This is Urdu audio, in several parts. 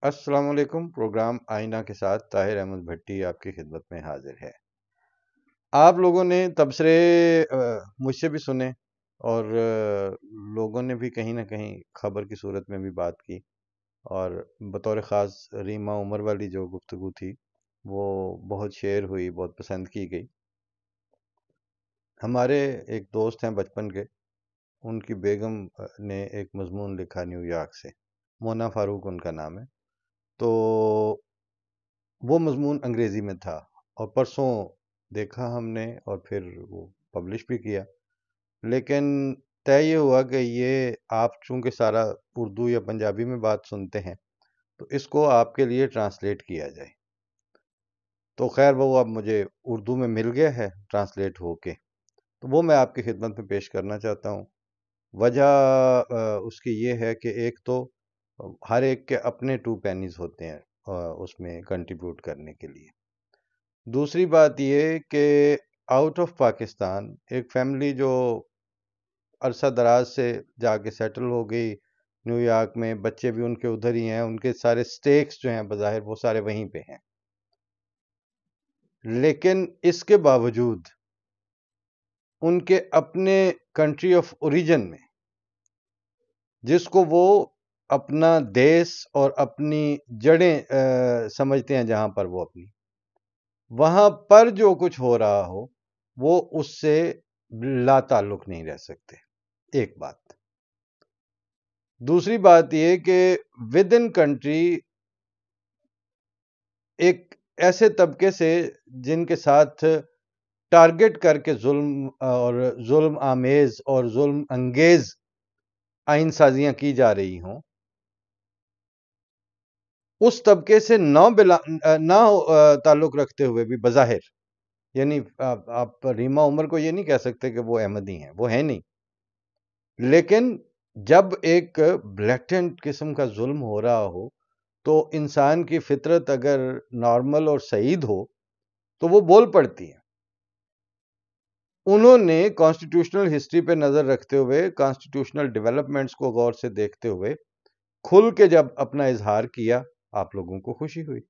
السلام علیکم۔ پروگرام آئینہ کے ساتھ طاہر احمد بھٹی آپ کی خدمت میں حاضر ہے۔ آپ لوگوں نے تبصرے مجھ سے بھی سنے اور لوگوں نے بھی کہیں نہ کہیں خبر کی صورت میں بھی بات کی، اور بطور خاص ریما عمر والی جو گفتگو تھی وہ بہت شیئر ہوئی، بہت پسند کی گئی۔ ہمارے ایک دوست ہیں بچپن کے، ان کی بیگم نے ایک مضمون لکھا نیو یارک سے، مونا فاروق ان کا نام ہے۔ تو وہ مضمون انگریزی میں تھا اور پرسوں دیکھا ہم نے اور پھر وہ پبلش بھی کیا، لیکن طے یہ ہوا کہ یہ آپ چونکہ سارا اردو یا پنجابی میں بات سنتے ہیں تو اس کو آپ کے لیے ٹرانسلیٹ کیا جائے۔ تو خیر وہ اب مجھے اردو میں مل گیا ہے ٹرانسلیٹ ہو کے، تو وہ میں آپ کی خدمت میں پیش کرنا چاہتا ہوں۔ وجہ اس کی یہ ہے کہ ایک تو ہر ایک کے اپنے 2 پینیز ہوتے ہیں اس میں کنٹریبیوٹ کرنے کے لیے۔ دوسری بات یہ کہ آؤٹ آف پاکستان ایک فیملی جو عرصہ دراز سے جا کے سیٹل ہو گئی نیو یارک میں، بچے بھی ان کے ادھر ہی ہیں، ان کے سارے سٹیکس جو ہیں بظاہر وہ سارے وہیں پہ ہیں، لیکن اس کے باوجود ان کے اپنے کنٹری آف اوریجن میں، جس کو وہ اپنا دیس اور اپنی جڑیں سمجھتے ہیں، جہاں پر وہ اپنی، وہاں پر جو کچھ ہو رہا ہو وہ اس سے لا تعلق نہیں رہ سکتے، ایک بات۔ دوسری بات یہ کہ ود ان کنٹری ایک ایسے طبقے سے جن کے ساتھ ٹارگٹ کر کے ظلم اور ظلم آمیز اور ظلم انگیز آئین سازیاں کی جا رہی ہوں، اس طبقے سے نہ تعلق رکھتے ہوئے بھی بظاہر، یعنی آپ ریما عمر کو یہ نہیں کہہ سکتے کہ وہ احمدی ہیں، وہ ہیں نہیں، لیکن جب ایک بلیٹنٹ قسم کا ظلم ہو رہا ہو تو انسان کی فطرت اگر نارمل اور سعید ہو تو وہ بول پڑتی ہے۔ انہوں نے کانسٹیٹیوشنل ہسٹری پہ نظر رکھتے ہوئے، کانسٹیٹیوشنل ڈیولپمنٹس کو غور سے دیکھتے ہوئے کھل کے جب اپنا اظہار کیا، آپ لوگوں کو خوشی ہوئی۔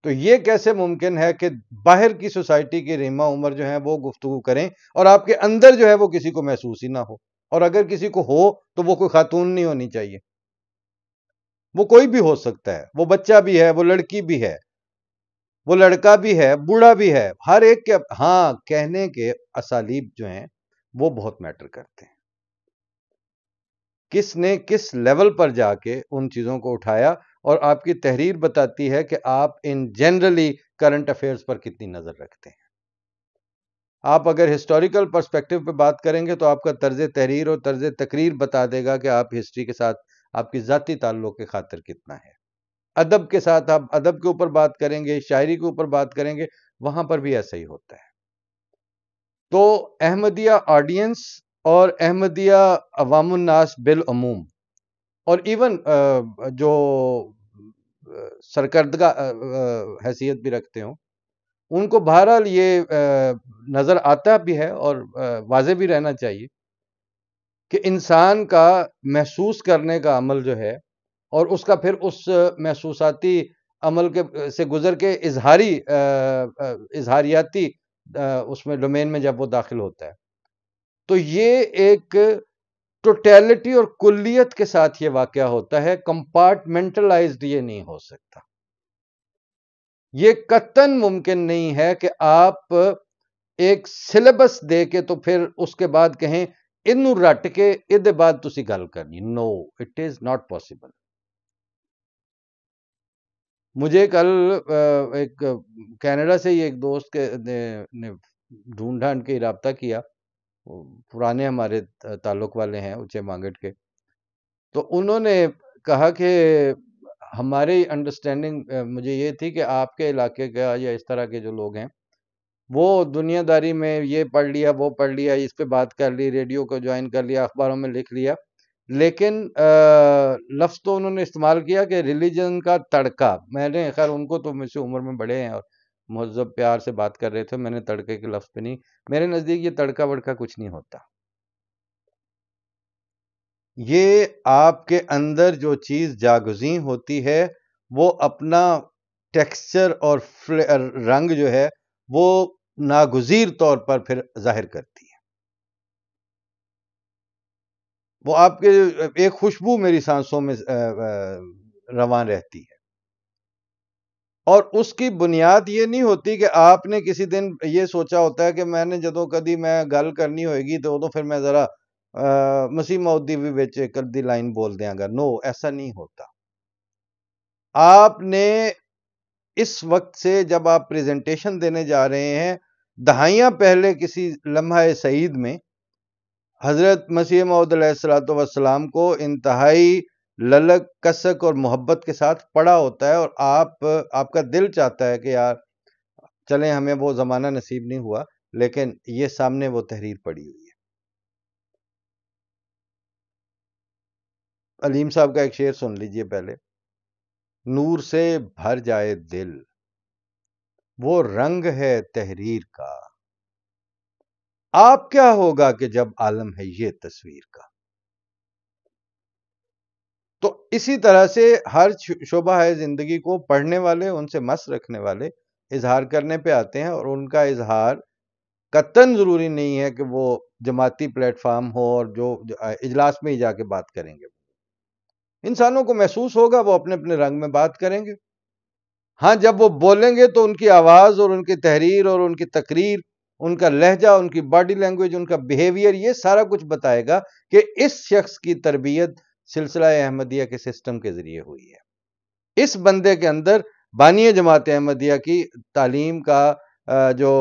تو یہ کیسے ممکن ہے کہ باہر کی سوسائٹی کی ریما عمر جو ہیں وہ گفتگو کریں اور آپ کے اندر جو ہے وہ کسی کو محسوس ہی نہ ہو، اور اگر کسی کو ہو تو وہ کوئی خاتون نہیں ہونی چاہیے، وہ کوئی بھی ہو سکتا ہے، وہ بچہ بھی ہے، وہ لڑکی بھی ہے، وہ لڑکا بھی ہے، بوڑھا بھی ہے، ہر ایک کے ہاں کہنے کے اسالیب جو ہیں وہ بہت میٹر کرتے ہیں۔ کس نے کس لیول پر جا کے ان چیزوں کو اٹھایا، اور آپ کی تحریر بتاتی ہے کہ آپ ان جنرلی کرنٹ افیئرز پر کتنی نظر رکھتے ہیں۔ آپ اگر ہسٹوریکل پرسپیکٹو پہ بات کریں گے تو آپ کا طرز تحریر اور طرز تقریر بتا دے گا کہ آپ ہسٹری کے ساتھ آپ کی ذاتی تعلق کے خاطر کتنا ہے۔ ادب کے ساتھ آپ ادب کے اوپر بات کریں گے، شاعری کے اوپر بات کریں گے، وہاں پر بھی ایسا ہی ہوتا ہے۔ تو احمدیہ آڈینس اور احمدیہ عوام الناس بالعموم، اور ایون جو سرکردگاہ حیثیت بھی رکھتے ہوں، ان کو بہرحال یہ نظر آتا بھی ہے اور واضح بھی رہنا چاہیے کہ انسان کا محسوس کرنے کا عمل جو ہے، اور اس کا پھر اس محسوساتی عمل کے سے گزر کے اظہاریاتی اس میں ڈومین میں جب وہ داخل ہوتا ہے، تو یہ ایک ٹوٹیلٹی اور کلیت کے ساتھ یہ واقعہ ہوتا ہے، کمپارٹمنٹلائزڈ یہ نہیں ہو سکتا۔ یہ قطعاً ممکن نہیں ہے کہ آپ ایک سلیبس دے کے تو پھر اس کے بعد کہیں انہوں رٹ کے ادھے بعد تسی گل کرنی، نو اٹ از ناٹ پاسبل۔ مجھے کل ایک کینیڈا سے ہی ایک دوست نے ڈھونڈ ڈھانڈ کے رابطہ کیا، پرانے ہمارے تعلق والے ہیں اونچے مانگٹ کے، تو انہوں نے کہا کہ ہماری انڈرسٹینڈنگ مجھے یہ تھی کہ آپ کے علاقے کا یا اس طرح کے جو لوگ ہیں وہ دنیا داری میں یہ پڑھ لیا، وہ پڑھ لیا، اس پہ بات کر لی، ریڈیو کو جوائن کر لیا، اخباروں میں لکھ لیا، لیکن لفظ تو انہوں نے استعمال کیا کہ ریلیجن کا تڑکا۔ میں نے خیر ان کو تو مجھ سے عمر میں بڑے ہیں اور مہذب پیار سے بات کر رہے تھے، میں نے تڑکے کے لفظ پہ نہیں، میرے نزدیک یہ تڑکا وڑکا کچھ نہیں ہوتا۔ یہ آپ کے اندر جو چیز جاگزیں ہوتی ہے وہ اپنا ٹیکسچر اور رنگ جو ہے وہ ناگزیر طور پر پھر ظاہر کرتی ہے. وہ آپ کے ایک خوشبو میری سانسوں میں رواں رہتی ہے. اور اس کی بنیاد یہ نہیں ہوتی کہ آپ نے کسی دن یہ سوچا ہوتا ہے کہ میں نے جدو کدی میں گل کرنی ہوئے گی تو پھر میں ذرا مسیح موعود دی وچ ایک ادھی لائن بول دیاں گا. نو، ایسا نہیں ہوتا. آپ نے اس وقت سے جب آپ پریزنٹیشن دینے جا رہے ہیں، دہائیاں پہلے کسی لمحہ سعید میں حضرت مسیح موعود علیہ الصلوۃ والسلام کو انتہائی للک، کسک اور محبت کے ساتھ پڑھا ہوتا ہے، اور آپ کا دل چاہتا ہے کہ یار چلیں، ہمیں وہ زمانہ نصیب نہیں ہوا لیکن یہ سامنے وہ تحریر پڑی ہوئی ہے. علیم صاحب کا ایک شعر سن لیجئے پہلے. نور سے بھر جائے دل، وہ رنگ ہے تحریر کا، آپ کیا ہوگا کہ جب عالم ہے یہ تصویر کا. تو اسی طرح سے ہر شعبہ ہے زندگی کو پڑھنے والے، ان سے مس رکھنے والے اظہار کرنے پہ آتے ہیں، اور ان کا اظہار قطعاً ضروری نہیں ہے کہ وہ جماعتی پلیٹ فارم ہو اور جو اجلاس میں ہی جا کے بات کریں گے. انسانوں کو محسوس ہوگا، وہ اپنے اپنے رنگ میں بات کریں گے. ہاں، جب وہ بولیں گے تو ان کی آواز اور ان کی تحریر اور ان کی تقریر، ان کا لہجہ، ان کی باڈی لینگویج، ان کا بیہیویئر، یہ سارا کچھ بتائے گا کہ اس شخص کی تربیت سلسلہ احمدیہ کے سسٹم کے ذریعے ہوئی ہے. اس بندے کے اندر بانی جماعت احمدیہ کی تعلیم کا جو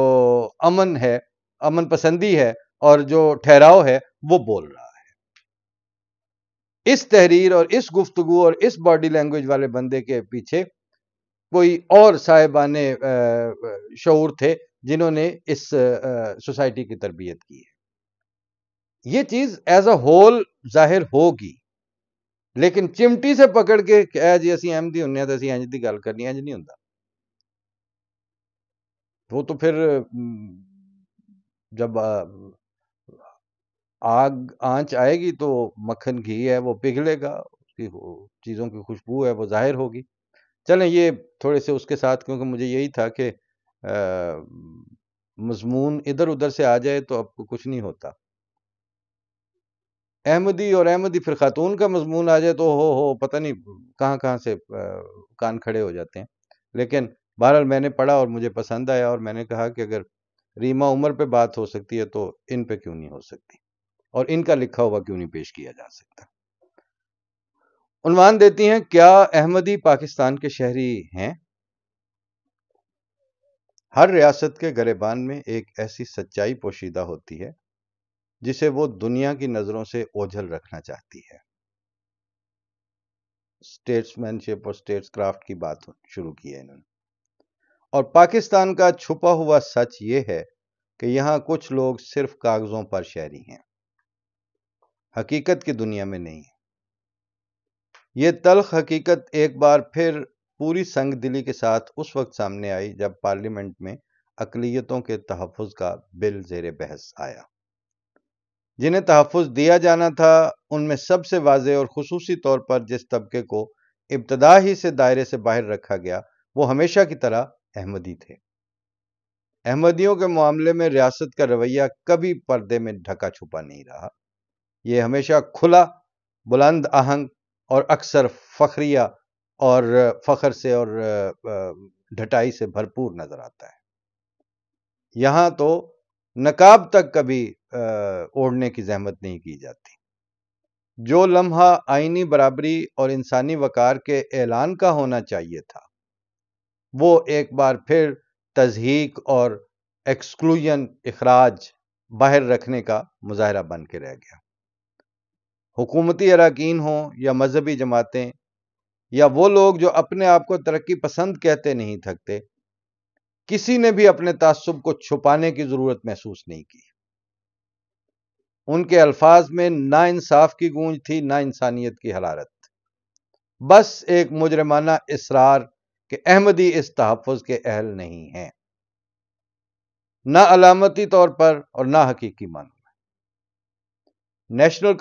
امن ہے، امن پسندی ہے اور جو ٹھہراؤ ہے، وہ بول رہا ہے. اس تحریر اور اس گفتگو اور اس باڈی لینگویج والے بندے کے پیچھے کوئی اور صاحبان شعور تھے جنہوں نے اس سوسائٹی کی تربیت کی ہے. یہ چیز ایز اے ہول ظاہر ہوگی، لیکن چمٹی سے پکڑ کے کہ اے جی اسی احمدی ہونے تو اسی انج دی گل کرنی، انج نہیں ہوندا. وہ تو پھر جب آنچ آئے گی تو مکھن گھی ہے وہ پگھلے گا، اس کی چیزوں کی خوشبو ہے وہ ظاہر ہوگی. چلیں، یہ تھوڑے سے اس کے ساتھ، کیونکہ مجھے یہی تھا کہ مضمون ادھر ادھر سے آ جائے تو اب کچھ نہیں ہوتا. احمدی اور احمدی پھر خاتون کا مضمون آ جائے تو ہو پتہ نہیں کہاں کہاں سے کان کھڑے ہو جاتے ہیں. لیکن بہرحال میں نے پڑھا اور مجھے پسند آیا، اور میں نے کہا کہ اگر ریما عمر پہ بات ہو سکتی ہے تو ان پہ کیوں نہیں ہو سکتی، اور ان کا لکھا ہوا کیوں نہیں پیش کیا جا سکتا. عنوان دیتی ہیں، کیا احمدی پاکستان کے شہری ہیں؟ ہر ریاست کے گریبان میں ایک ایسی سچائی پوشیدہ ہوتی ہے جسے وہ دنیا کی نظروں سے اوجھل رکھنا چاہتی ہے. اسٹیٹس مین شپ اور اسٹیٹس کرافٹ کی بات شروع کی ہے انہوں نے. اور پاکستان کا چھپا ہوا سچ یہ ہے کہ یہاں کچھ لوگ صرف کاغذوں پر شہری ہیں، حقیقت کی دنیا میں نہیں ہے. یہ تلخ حقیقت ایک بار پھر پوری سنگ دلی کے ساتھ اس وقت سامنے آئی جب پارلیمنٹ میں اقلیتوں کے تحفظ کا بل زیر بحث آیا. جنہیں تحفظ دیا جانا تھا ان میں سب سے واضح اور خصوصی طور پر جس طبقے کو ابتدا ہی سے دائرے سے باہر رکھا گیا وہ ہمیشہ کی طرح احمدی تھے. احمدیوں کے معاملے میں ریاست کا رویہ کبھی پردے میں ڈھکا چھپا نہیں رہا. یہ ہمیشہ کھلا، بلند آہنگ اور اکثر فخریہ اور فخر سے اور ڈھٹائی سے بھرپور نظر آتا ہے. یہاں تو نقاب تک کبھی اوڑھنے کی زحمت نہیں کی جاتی. جو لمحہ آئینی برابری اور انسانی وقار کے اعلان کا ہونا چاہیے تھا وہ ایک بار پھر تضحیک اور ایکسکلوژن، اخراج، باہر رکھنے کا مظاہرہ بن کے رہ گیا. حکومتی اراکین ہوں یا مذہبی جماعتیں یا وہ لوگ جو اپنے آپ کو ترقی پسند کہتے نہیں تھکتے، کسی نے بھی اپنے تعصب کو چھپانے کی ضرورت محسوس نہیں کی. ان کے الفاظ میں نہ انصاف کی گونج تھی، نہ انسانیت کی حرارت. بس ایک مجرمانہ اصرار کہ احمدی اس تحفظ کے اہل نہیں ہیں، نہ علامتی طور پر اور نہ حقیقی معنوں میں. National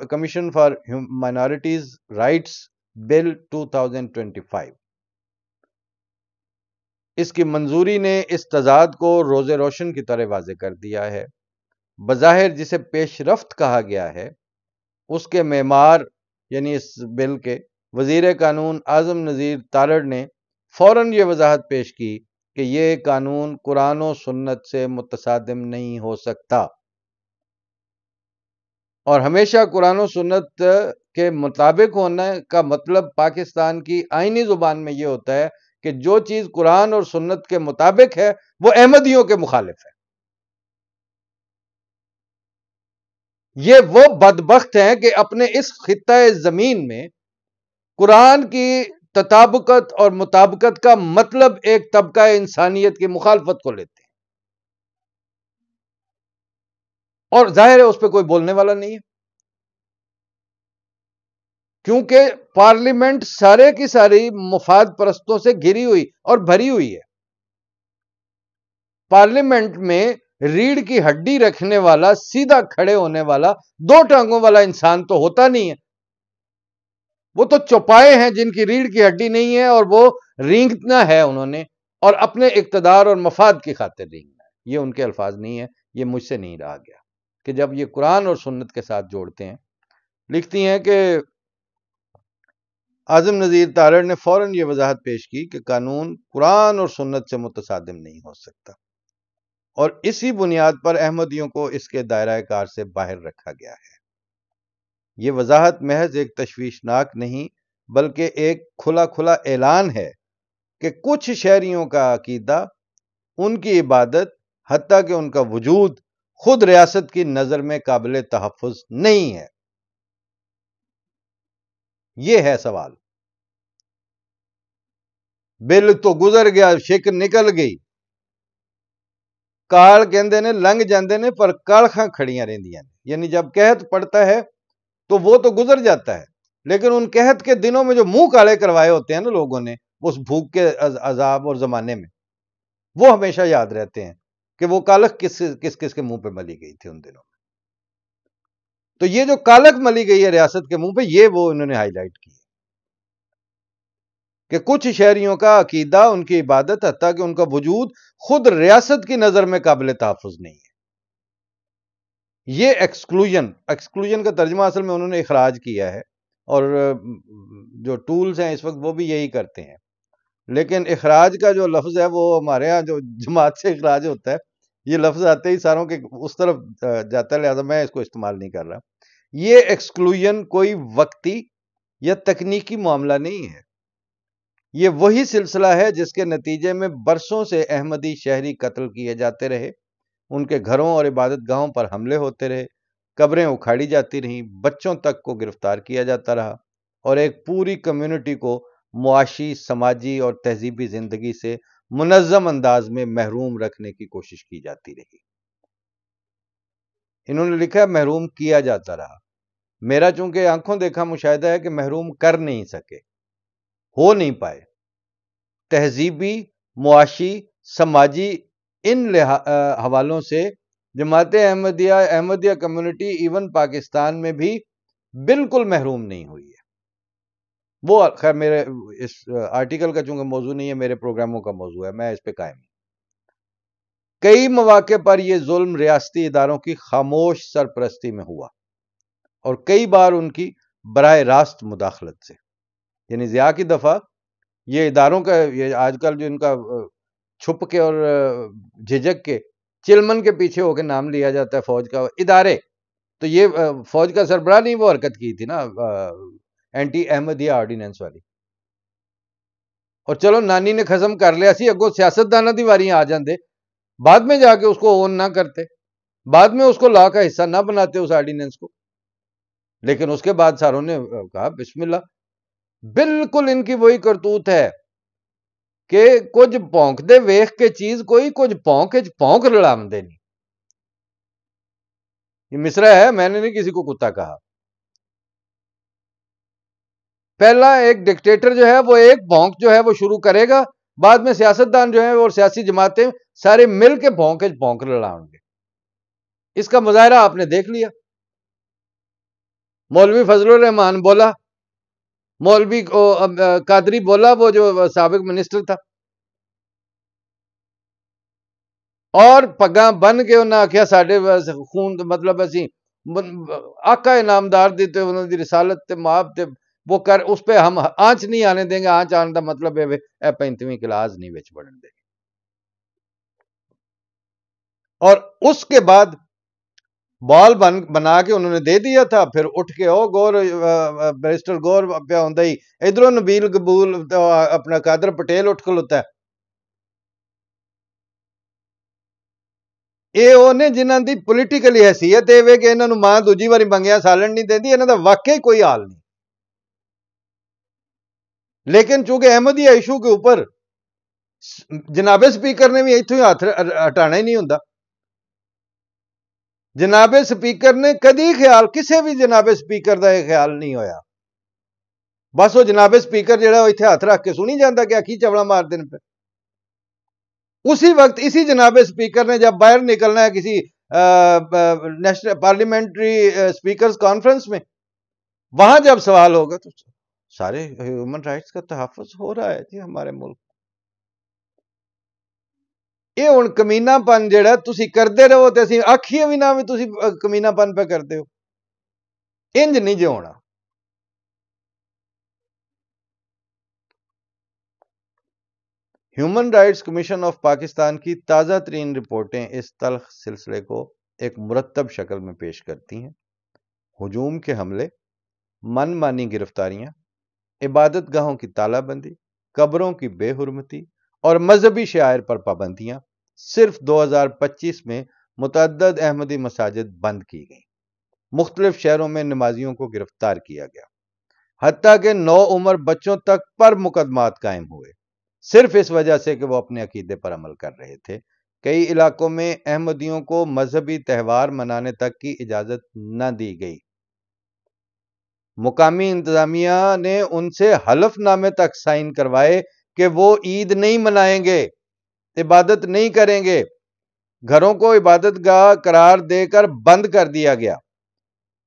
commission for minorities rights bill 2025. اس کی منظوری نے اس تضاد کو روز روشن کی طرح واضح کر دیا ہے. بظاہر جسے پیش رفت کہا گیا ہے، اس کے معمار یعنی اس بل کے وزیر قانون اعظم نذیر تارڑ نے فوراً یہ وضاحت پیش کی کہ یہ قانون قرآن و سنت سے متصادم نہیں ہو سکتا، اور ہمیشہ قرآن و سنت کے مطابق ہونے کا مطلب پاکستان کی آئینی زبان میں یہ ہوتا ہے کہ جو چیز قرآن اور سنت کے مطابق ہے وہ احمدیوں کے مخالف ہے. یہ وہ بدبخت ہیں کہ اپنے اس خطہ زمین میں قرآن کی تطابقت اور مطابقت کا مطلب ایک طبقہ انسانیت کی مخالفت کو لیتے ہیں، اور ظاہر ہے اس پہ کوئی بولنے والا نہیں ہے، کیونکہ پارلیمنٹ سارے کی ساری مفاد پرستوں سے گھری ہوئی اور بھری ہوئی ہے. پارلیمنٹ میں ریڑھ کی ہڈی رکھنے والا، سیدھا کھڑے ہونے والا، دو ٹانگوں والا انسان تو ہوتا نہیں ہے. وہ تو چوپائے ہیں جن کی ریڑھ کی ہڈی نہیں ہے، اور وہ رینگنا ہے انہوں نے، اور اپنے اقتدار اور مفاد کی خاطر رینگنا ہے. یہ ان کے الفاظ نہیں ہے، یہ مجھ سے نہیں رہا گیا کہ جب یہ قرآن اور سنت کے ساتھ جوڑتے ہیں. لکھتی ہیں کہ اعظم نذیر تارڑ نے فوراً یہ وضاحت پیش کی کہ قانون قرآن اور سنت سے متصادم نہیں ہو سکتا، اور اسی بنیاد پر احمدیوں کو اس کے دائرہ کار سے باہر رکھا گیا ہے. یہ وضاحت محض ایک تشویشناک نہیں بلکہ ایک کھلا کھلا اعلان ہے کہ کچھ شہریوں کا عقیدہ، ان کی عبادت، حتیٰ کہ ان کا وجود خود ریاست کی نظر میں قابل تحفظ نہیں ہے. یہ ہے سوال. بل تو گزر گیا، شک نکل گئی. کال کہندے نے لنگ جاندے نے پر کالخاں کھڑیاں رہندیاں نے. یعنی جب قحط پڑتا ہے تو وہ تو گزر جاتا ہے، لیکن ان قحط کے دنوں میں جو منہ کالے کروائے ہوتے ہیں نا لوگوں نے اس بھوک کے عذاب اور زمانے میں، وہ ہمیشہ یاد رہتے ہیں کہ وہ کالخ کس کس کے منہ پہ ملی گئی تھی ان دنوں میں. تو یہ جو کالخ ملی گئی ہے ریاست کے منہ پہ، یہ وہ انہوں نے ہائی لائٹ کی کہ کچھ شہریوں کا عقیدہ، ان کی عبادت، حتیٰ کہ ان کا وجود خود ریاست کی نظر میں قابل تحفظ نہیں ہے. یہ ایکسکلوژن کا ترجمہ اصل میں انہوں نے اخراج کیا ہے، اور جو ٹولز ہیں اس وقت وہ بھی یہی کرتے ہیں. لیکن اخراج کا جو لفظ ہے وہ ہمارے ہاں جو جماعت سے اخراج ہوتا ہے، یہ لفظ آتے ہی ساروں کے اس طرف جاتا ہے، لہذا میں اس کو استعمال نہیں کر رہا. یہ ایکسکلوژن کوئی وقتی یا تکنیکی معاملہ نہیں ہے. یہ وہی سلسلہ ہے جس کے نتیجے میں برسوں سے احمدی شہری قتل کیے جاتے رہے، ان کے گھروں اور عبادت گاہوں پر حملے ہوتے رہے، قبریں اکھاڑی جاتی رہیں، بچوں تک کو گرفتار کیا جاتا رہا، اور ایک پوری کمیونٹی کو معاشی، سماجی اور تہذیبی زندگی سے منظم انداز میں محروم رکھنے کی کوشش کی جاتی رہی. انہوں نے لکھا ہے محروم کیا جاتا رہا. میرا چونکہ آنکھوں دیکھا مشاہدہ ہے کہ محروم کر نہیں سکے، ہو نہیں پائے. تہذیبی، معاشی، سماجی ان حوالوں سے جماعت احمدیہ کمیونٹی ایون پاکستان میں بھی بالکل محروم نہیں ہوئی ہے. وہ خیر میرے اس آرٹیکل کا چونکہ موضوع نہیں ہے، میرے پروگراموں کا موضوع ہے، میں اس پہ قائم ہوں. کئی مواقع پر یہ ظلم ریاستی اداروں کی خاموش سرپرستی میں ہوا، اور کئی بار ان کی براہ راست مداخلت سے. یعنی ضیاء کی دفعہ یہ اداروں کا، یہ آج کل جو ان کا چھپ کے اور جھجک کے چلمن کے پیچھے ہو کے نام لیا جاتا ہے فوج کا ادارے، تو یہ فوج کا سربراہ نہیں وہ حرکت کی تھی نا اینٹی احمدیہ آرڈیننس والی. اور چلو نانی نے خزم کر لیا سی، اگوں سیاست دانا دی واریاں آ جاندے، بعد میں جا کے اس کو اون نہ کرتے، بعد میں اس کو لا کا حصہ نہ بناتے اس آرڈیننس کو. لیکن اس کے بعد ساروں نے کہا بسم اللہ. بالکل ان کی وہی کرتوت ہے کہ کچھ پونک دے ویخ کے چیز کوئی کچھ پونک لڑام دے نہیں. یہ مصرع ہے، میں نے نہیں کسی کو کتا کہا. پہلا ایک ڈکٹیٹر جو ہے وہ ایک بھونک جو ہے وہ شروع کرے گا، بعد میں سیاستدان جو ہیں اور سیاسی جماعتیں سارے مل کے بھونک لڑائیں گے. اس کا مظاہرہ آپ نے دیکھ لیا. مولوی فضل الرحمان بولا، مولوی قادری بولا، وہ جو سابق منسٹر تھا، اور پگاں بن کے انہاں آکھیا ساڈے خون مطلب اسی آقا نامدار دی تے انہاں دی رسالت تے ماب تے وہ کر، اس پہ ہم آنچ نہیں آنے دیں گے. آنچ آنے دا مطلب ہے 35ویں کلاس نہیں وچ پڑھن دیں گے. اور اس کے بعد بال بنا کے انہوں نے دے دیا تھا. پھر اٹھ کے گور بیرسٹر گور پہ ہوندا ہی ادھروں نبیل قبول اپنا قادر پٹیل اٹھ کھلوتا ہے. یہ وہ نے جنہاں دی پولیٹیکلی حیثیت ہے کہ انہاں نوں ماں دوجی واری منگیا سالن نہیں دیندی، انہاں دا واقعی کوئی حال نہیں. لیکن چونکہ احمدیہ ایشو کے اوپر جناب سپیکر نے بھی ایتھوں ہی ہاتھ ہٹانا ہی نہیں ہوندا. جناب سپیکر نے کدی خیال، کسے بھی جناب سپیکر دا یہ خیال نہیں ہویا. بس وہ جناب سپیکر جڑا وہ اتنے ہاتھ رکھ کے سنی جانا کہ کی چوڑا مار دین پہ. اسی وقت اسی جناب سپیکر نے جب باہر نکلنا ہے کسی نیشنل پارلیمنٹری سپیکرز کانفرنس میں، وہاں جب سوال ہوگا تو سارے ہیومن رائٹس کا تحفظ ہو رہا ہے جی ہمارے ملک. یہ ہوں کمینا پن جہا تھی کرتے رہو تو اسی آخیے بھی نہ بھی تھی کمینا پن پہ کرتے ہو. انج نہیں جو ہونا. Human rights commission of Pakistan کی تازہ ترین رپورٹیں اس تلخ سلسلے کو ایک مرتب شکل میں پیش کرتی ہیں. ہجوم کے حملے، من مانی گرفتاریاں، عبادت گاہوں کی تالہ بندی، قبروں کی بے حرمتی اور مذہبی شعائر پر پابندیاں. صرف 2025 میں متعدد احمدی مساجد بند کی گئیں. مختلف شہروں میں نمازیوں کو گرفتار کیا گیا، حتیٰ کہ 9 عمر بچوں تک پر مقدمات قائم ہوئے، صرف اس وجہ سے کہ وہ اپنے عقیدے پر عمل کر رہے تھے. کئی علاقوں میں احمدیوں کو مذہبی تہوار منانے تک کی اجازت نہ دی گئی. مقامی انتظامیہ نے ان سے حلف نامے تک سائن کروائے کہ وہ عید نہیں منائیں گے، عبادت نہیں کریں گے. گھروں کو عبادت گاہ قرار دے کر بند کر دیا گیا،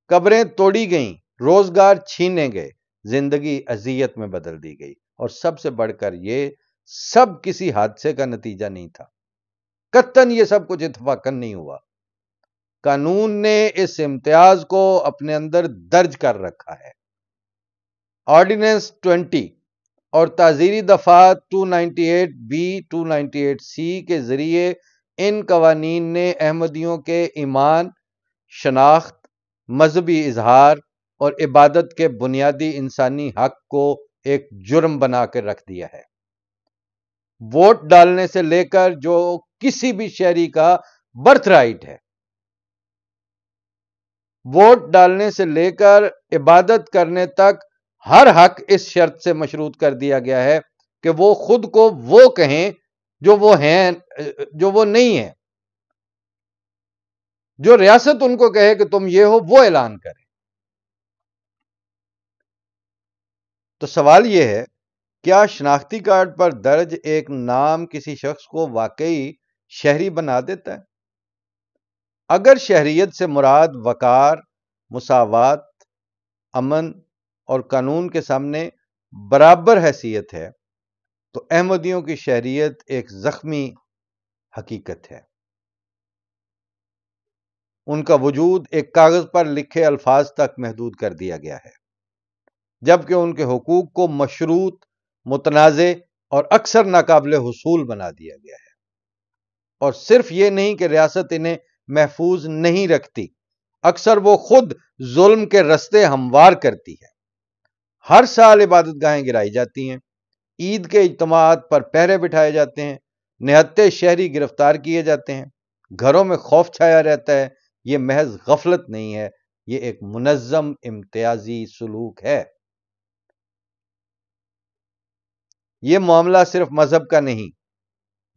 قبریں توڑی گئیں، روزگار چھینے گئے، زندگی اذیت میں بدل دی گئی. اور سب سے بڑھ کر یہ سب کسی حادثے کا نتیجہ نہیں تھا. قطعاً یہ سب کچھ اتفاقاً نہیں ہوا. قانون نے اس امتیاز کو اپنے اندر درج کر رکھا ہے. آرڈیننس 20 اور تعزیری دفعات 298B 298C کے ذریعے ان قوانین نے احمدیوں کے ایمان، شناخت، مذہبی اظہار اور عبادت کے بنیادی انسانی حق کو ایک جرم بنا کے رکھ دیا ہے. ووٹ ڈالنے سے لے کر جو کسی بھی شہری کا برتھ رائٹ ہے، ووٹ ڈالنے سے لے کر عبادت کرنے تک ہر حق اس شرط سے مشروط کر دیا گیا ہے کہ وہ خود کو وہ کہیں جو وہ ہیں، جو وہ نہیں ہیں. جو ریاست ان کو کہے کہ تم یہ ہو، وہ اعلان کریں. تو سوال یہ ہے، کیا شناختی کارڈ پر درج ایک نام کسی شخص کو واقعی شہری بنا دیتا ہے؟ اگر شہریت سے مراد وقار، مساوات، امن اور قانون کے سامنے برابر حیثیت ہے تو احمدیوں کی شہریت ایک زخمی حقیقت ہے. ان کا وجود ایک کاغذ پر لکھے الفاظ تک محدود کر دیا گیا ہے، جبکہ ان کے حقوق کو مشروط، متنازع اور اکثر ناقابل حصول بنا دیا گیا ہے. اور صرف یہ نہیں کہ ریاست انہیں محفوظ نہیں رکھتی، اکثر وہ خود ظلم کے رستے ہموار کرتی ہے. ہر سال عبادت گاہیں گرائی جاتی ہیں، عید کے اجتماعات پر پہرے بٹھائے جاتے ہیں، نہتے شہری گرفتار کیے جاتے ہیں، گھروں میں خوف چھایا رہتا ہے. یہ محض غفلت نہیں ہے، یہ ایک منظم امتیازی سلوک ہے. یہ معاملہ صرف مذہب کا نہیں،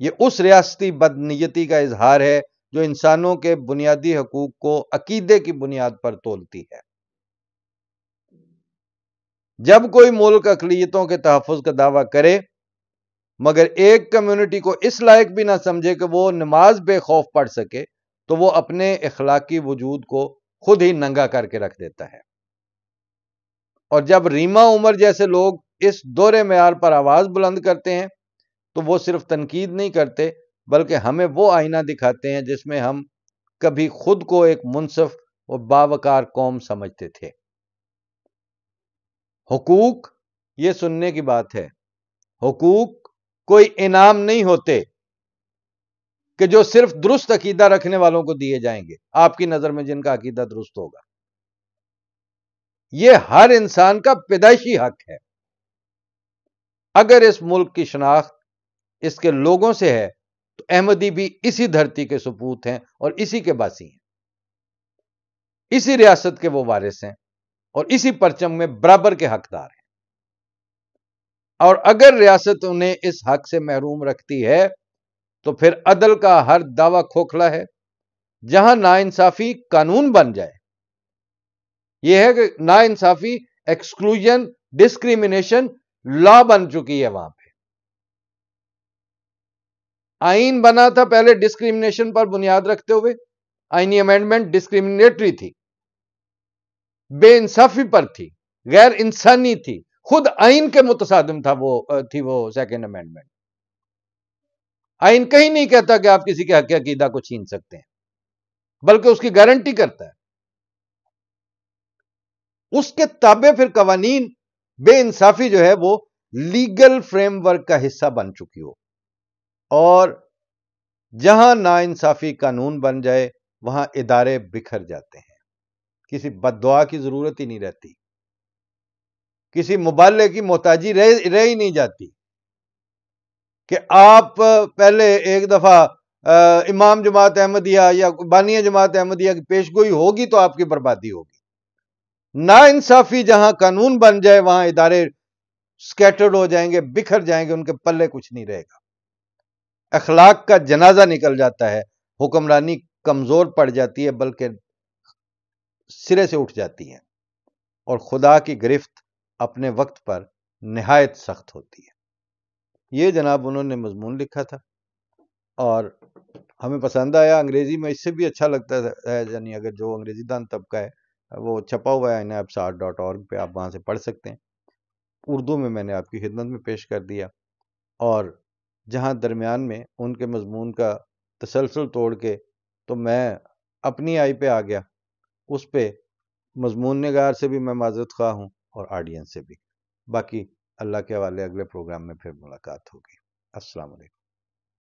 یہ اس ریاستی بدنیتی کا اظہار ہے جو انسانوں کے بنیادی حقوق کو عقیدے کی بنیاد پر تولتی ہے. جب کوئی ملک اقلیتوں کے تحفظ کا دعویٰ کرے مگر ایک کمیونٹی کو اس لائق بھی نہ سمجھے کہ وہ نماز بے خوف پڑھ سکے، تو وہ اپنے اخلاقی وجود کو خود ہی ننگا کر کے رکھ دیتا ہے. اور جب ریما عمر جیسے لوگ اس دور معیار پر آواز بلند کرتے ہیں تو وہ صرف تنقید نہیں کرتے بلکہ ہمیں وہ آئینہ دکھاتے ہیں جس میں ہم کبھی خود کو ایک منصف اور باوقار قوم سمجھتے تھے۔ حقوق یہ سننے کی بات ہے، حقوق کوئی انعام نہیں ہوتے کہ جو صرف درست عقیدہ رکھنے والوں کو دیے جائیں گے، آپ کی نظر میں جن کا عقیدہ درست ہوگا۔ یہ ہر انسان کا پیدائشی حق ہے۔ اگر اس ملک کی شناخت اس کے لوگوں سے ہے تو احمدی بھی اسی دھرتی کے سپوت ہیں اور اسی کے باسی ہیں، اسی ریاست کے وہ وارث ہیں اور اسی پرچم میں برابر کے حقدار ہیں۔ اور اگر ریاست انہیں اس حق سے محروم رکھتی ہے تو پھر عدل کا ہر دعویٰ کھوکھلا ہے۔ جہاں ناانصافی قانون بن جائے، یہ ہے کہ ناانصافی ایکسکلوژن ڈسکریمنیشن لا بن چکی ہے، وہاں پہ آئین بنا تھا پہلے ڈسکریمنیشن پر بنیاد رکھتے ہوئے، آئینی امینڈمنٹ ڈسکریمنیٹری تھی، بے انصافی پر تھی، غیر انسانی تھی، خود آئین کے متصادم تھا وہ سیکنڈ امینڈمنٹ۔ آئین کہیں نہیں کہتا کہ آپ کسی کے حق عقیدہ کو چھین سکتے ہیں، بلکہ اس کی گارنٹی کرتا ہے۔ اس کے تابع پھر قوانین بے انصافی جو ہے وہ لیگل فریم ورک کا حصہ بن چکی ہو، اور جہاں ناانصافی قانون بن جائے وہاں ادارے بکھر جاتے ہیں، کسی بد دعا کی ضرورت ہی نہیں رہتی، کسی مبالغے کی محتاجی رہ ہی نہیں جاتی کہ آپ پہلے ایک دفعہ امام جماعت احمدیہ یا بانی جماعت احمدیہ کی پیشگوئی ہوگی تو آپ کی بربادی ہوگی۔ ناانصافی جہاں قانون بن جائے وہاں ادارے سکیٹرڈ ہو جائیں گے، بکھر جائیں گے، ان کے پلے کچھ نہیں رہے گا، اخلاق کا جنازہ نکل جاتا ہے، حکمرانی کمزور پڑ جاتی ہے بلکہ سرے سے اٹھ جاتی ہے، اور خدا کی گرفت اپنے وقت پر نہایت سخت ہوتی ہے۔ یہ جناب انہوں نے مضمون لکھا تھا اور ہمیں پسند آیا، انگریزی میں اس سے بھی اچھا لگتا ہے، یعنی اگر جو انگریزی دان طبقہ ہے وہ چھپا ہوا ہے inabsart.org پہ، آپ وہاں سے پڑھ سکتے ہیں۔ اردو میں نے آپ کی خدمت میں پیش کر دیا، اور جہاں درمیان میں ان کے مضمون کا تسلسل توڑ کے تو میں اپنی آئی پہ آ گیا، اس پہ مضمون نگار سے بھی میں معذرت خواہ ہوں اور آڈینس سے بھی۔ باقی اللہ کے حوالے، اگلے پروگرام میں پھر ملاقات ہوگی۔ السلام علیکم۔